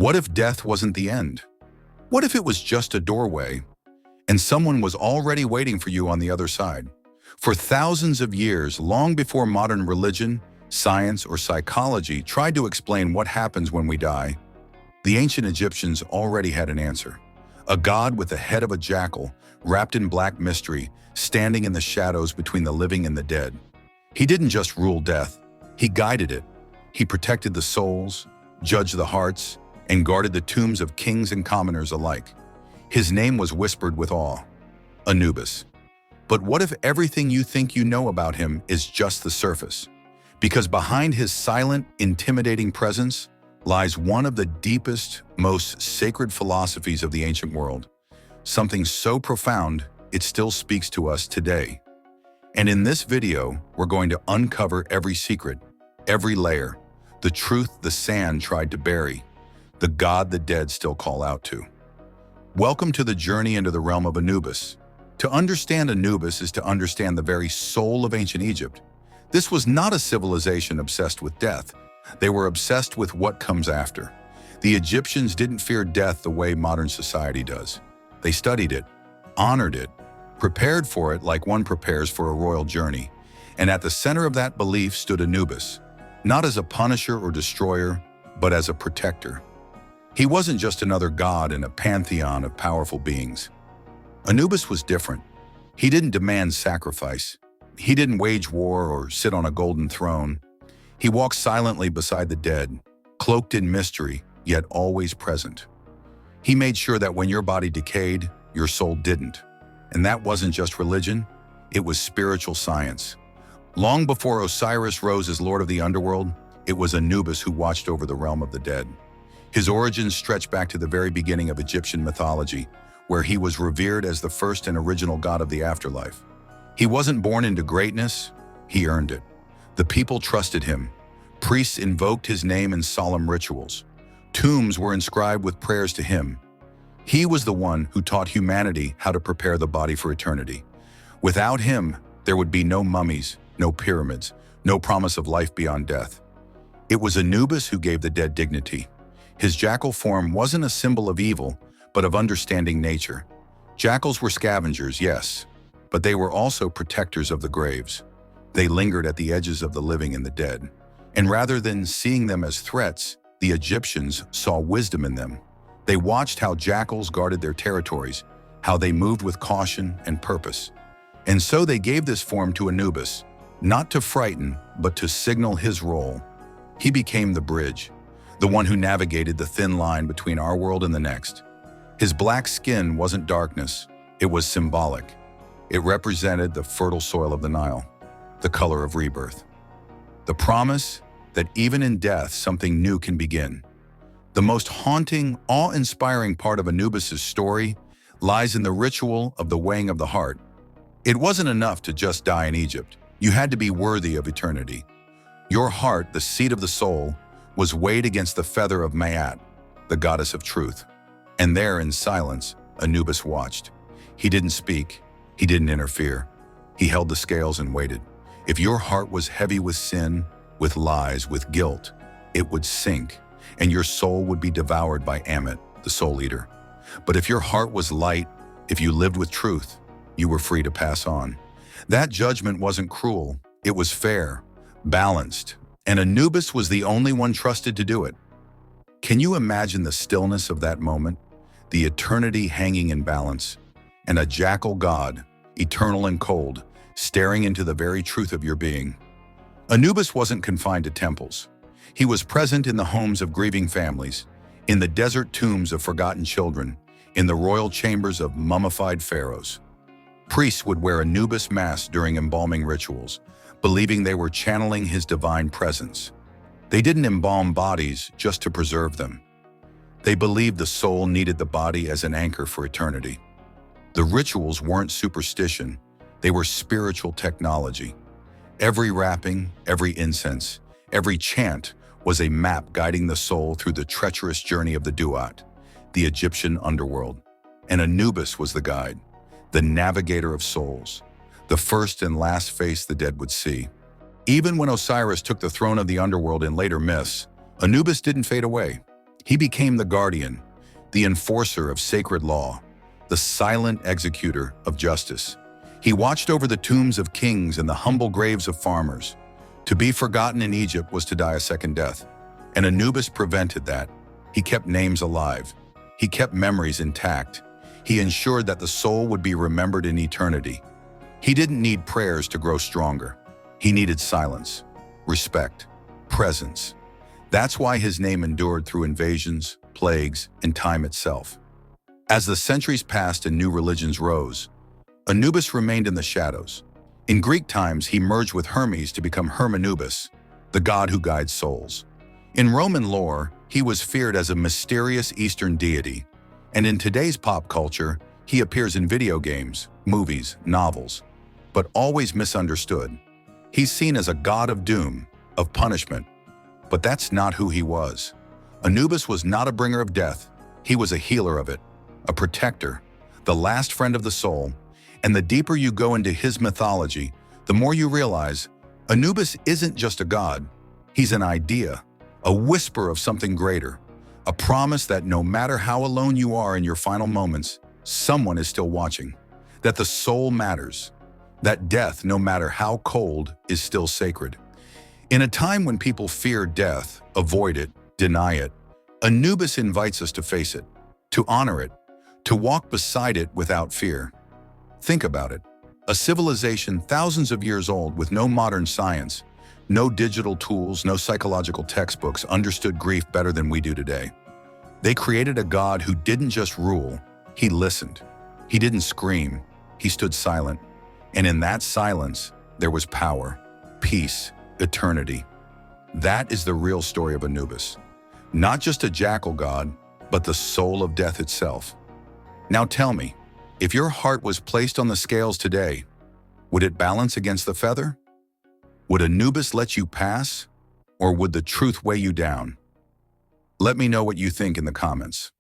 What if death wasn't the end? What if it was just a doorway and someone was already waiting for you on the other side? For thousands of years, long before modern religion, science, or psychology tried to explain what happens when we die, the ancient Egyptians already had an answer. A god with the head of a jackal, wrapped in black mystery, standing in the shadows between the living and the dead. He didn't just rule death, he guided it. He protected the souls, judged the hearts, and guarded the tombs of kings and commoners alike. His name was whispered with awe, Anubis. But what if everything you think you know about him is just the surface? Because behind his silent, intimidating presence lies one of the deepest, most sacred philosophies of the ancient world. Something so profound, it still speaks to us today. And in this video, we're going to uncover every secret, every layer, the truth the sand tried to bury, the god the dead still call out to. Welcome to the journey into the realm of Anubis. To understand Anubis is to understand the very soul of ancient Egypt. This was not a civilization obsessed with death. They were obsessed with what comes after. The Egyptians didn't fear death the way modern society does. They studied it, honored it, prepared for it like one prepares for a royal journey. And at the center of that belief stood Anubis, not as a punisher or destroyer, but as a protector. He wasn't just another god in a pantheon of powerful beings. Anubis was different. He didn't demand sacrifice. He didn't wage war or sit on a golden throne. He walked silently beside the dead, cloaked in mystery, yet always present. He made sure that when your body decayed, your soul didn't. And that wasn't just religion, it was spiritual science. Long before Osiris rose as Lord of the Underworld, it was Anubis who watched over the realm of the dead. His origins stretch back to the very beginning of Egyptian mythology, where he was revered as the first and original god of the afterlife. He wasn't born into greatness, he earned it. The people trusted him. Priests invoked his name in solemn rituals. Tombs were inscribed with prayers to him. He was the one who taught humanity how to prepare the body for eternity. Without him, there would be no mummies, no pyramids, no promise of life beyond death. It was Anubis who gave the dead dignity. His jackal form wasn't a symbol of evil, but of understanding nature. Jackals were scavengers, yes, but they were also protectors of the graves. They lingered at the edges of the living and the dead. And rather than seeing them as threats, the Egyptians saw wisdom in them. They watched how jackals guarded their territories, how they moved with caution and purpose. And so they gave this form to Anubis, not to frighten, but to signal his role. He became the bridge, the one who navigated the thin line between our world and the next. His black skin wasn't darkness, it was symbolic. It represented the fertile soil of the Nile, the color of rebirth. The promise that even in death, something new can begin. The most haunting, awe-inspiring part of Anubis' story lies in the ritual of the weighing of the heart. It wasn't enough to just die in Egypt. You had to be worthy of eternity. Your heart, the seat of the soul, was weighed against the feather of Maat, the goddess of truth. And there, in silence, Anubis watched. He didn't speak. He didn't interfere. He held the scales and waited. If your heart was heavy with sin, with lies, with guilt, it would sink, and your soul would be devoured by Ammit, the soul eater. But if your heart was light, if you lived with truth, you were free to pass on. That judgment wasn't cruel. It was fair, balanced, and Anubis was the only one trusted to do it. Can you imagine the stillness of that moment? The eternity hanging in balance, and a jackal god, eternal and cold, staring into the very truth of your being. Anubis wasn't confined to temples. He was present in the homes of grieving families, in the desert tombs of forgotten children, in the royal chambers of mummified pharaohs. Priests would wear Anubis masks during embalming rituals, believing they were channeling his divine presence. They didn't embalm bodies just to preserve them. They believed the soul needed the body as an anchor for eternity. The rituals weren't superstition, they were spiritual technology. Every wrapping, every incense, every chant was a map guiding the soul through the treacherous journey of the Duat, the Egyptian underworld. And Anubis was the guide, the navigator of souls, the first and last face the dead would see. Even when Osiris took the throne of the underworld in later myths, Anubis didn't fade away. He became the guardian, the enforcer of sacred law, the silent executor of justice. He watched over the tombs of kings and the humble graves of farmers. To be forgotten in Egypt was to die a second death, and Anubis prevented that. He kept names alive. He kept memories intact. He ensured that the soul would be remembered in eternity. He didn't need prayers to grow stronger. He needed silence, respect, presence. That's why his name endured through invasions, plagues, and time itself. As the centuries passed and new religions rose, Anubis remained in the shadows. In Greek times, he merged with Hermes to become Hermanubis, the god who guides souls. In Roman lore, he was feared as a mysterious Eastern deity, and in today's pop culture, he appears in video games, movies, novels, but always misunderstood. He's seen as a god of doom, of punishment, but that's not who he was. Anubis was not a bringer of death. He was a healer of it, a protector, the last friend of the soul. And the deeper you go into his mythology, the more you realize Anubis isn't just a god. He's an idea, a whisper of something greater, a promise that no matter how alone you are in your final moments, someone is still watching, that the soul matters, that death, no matter how cold, is still sacred. In a time when people fear death, avoid it, deny it, Anubis invites us to face it, to honor it, to walk beside it without fear. Think about it. A civilization thousands of years old with no modern science, no digital tools, no psychological textbooks understood grief better than we do today. They created a god who didn't just rule, he listened. He didn't scream, he stood silent. And in that silence, there was power, peace, eternity. That is the real story of Anubis. Not just a jackal god, but the soul of death itself. Now tell me, if your heart was placed on the scales today, would it balance against the feather? Would Anubis let you pass, or would the truth weigh you down? Let me know what you think in the comments.